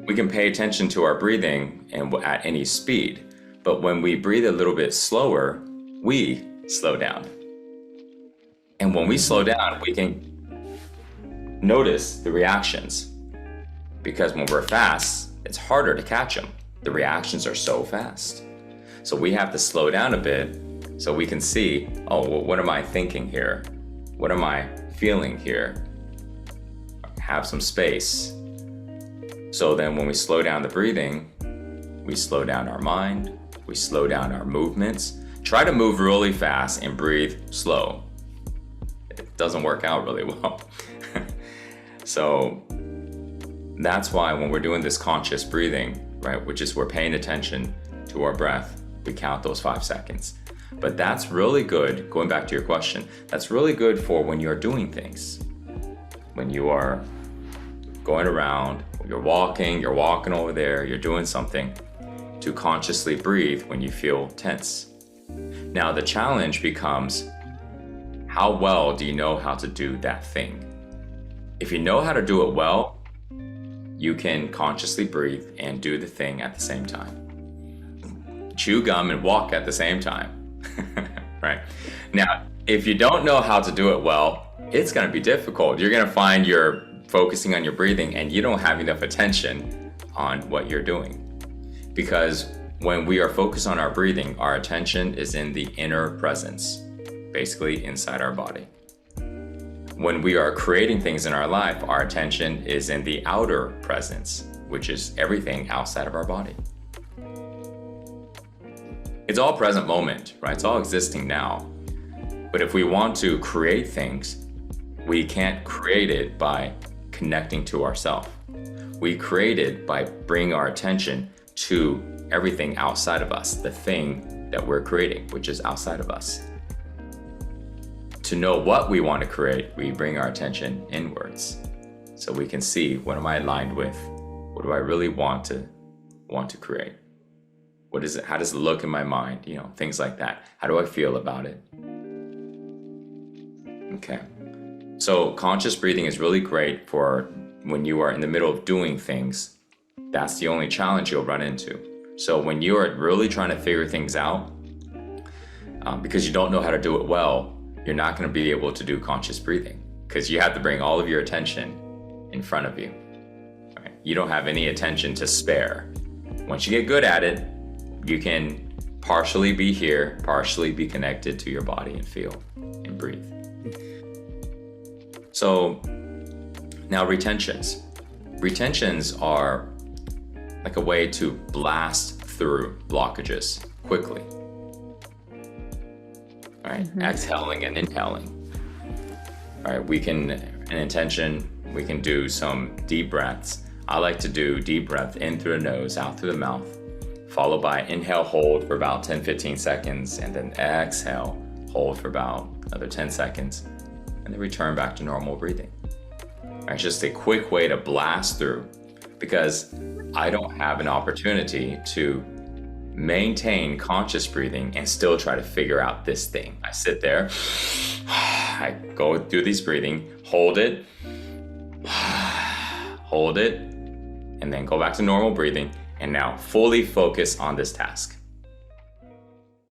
we can pay attention to our breathing and at any speed, but when we breathe a little bit slower, we slow down. And when we slow down, we can notice the reactions, because when we're fast, it's harder to catch them. The reactions are so fast. So we have to slow down a bit so we can see, oh, well, what am I thinking here? What am I feeling here? Have some space. So then when we slow down the breathing, we slow down our mind, we slow down our movements. Try to move really fast and breathe slow. It doesn't work out really well. So that's why when we're doing this conscious breathing, right, which is we're paying attention to our breath, we count those 5 seconds. But that's really good, going back to your question, that's really good for when you're doing things. When you are going around, you're walking over there, you're doing something, to consciously breathe when you feel tense. Now the challenge becomes, how well do you know how to do that thing? If you know how to do it well, you can consciously breathe and do the thing at the same time. Chew gum and walk at the same time. Right? Now, if you don't know how to do it well, it's going to be difficult. You're going to find you're focusing on your breathing and you don't have enough attention on what you're doing. Because when we are focused on our breathing, our attention is in the inner presence, basically inside our body. When we are creating things in our life, our attention is in the outer presence, which is everything outside of our body. It's all present moment, right? It's all existing now. But if we want to create things, we can't create it by connecting to ourselves. We create it by bringing our attention to everything outside of us, the thing that we're creating, which is outside of us. To know what we want to create, we bring our attention inwards. So we can see, what am I aligned with? What do I really want to create? What is it? How does it look in my mind? You know, things like that. How do I feel about it? Okay. So conscious breathing is really great for when you are in the middle of doing things. That's the only challenge you'll run into. So when you are really trying to figure things out, because you don't know how to do it well, you're not going to be able to do conscious breathing, because you have to bring all of your attention in front of you. Right? You don't have any attention to spare. Once you get good at it, you can partially be here, partially be connected to your body and feel and breathe. So now retentions. Retentions are like a way to blast through blockages quickly. All right, exhaling and inhaling. All right, we can do some deep breaths. I like to do deep breath in through the nose, out through the mouth, followed by inhale, hold for about 10-15 seconds, and then exhale, hold for about another 10 seconds, and then return back to normal breathing. All right, just a quick way to blast through, because I don't have an opportunity to maintain conscious breathing and still try to figure out this thing. I sit there, I go through these breathing, hold it, and then go back to normal breathing, and now fully focus on this task.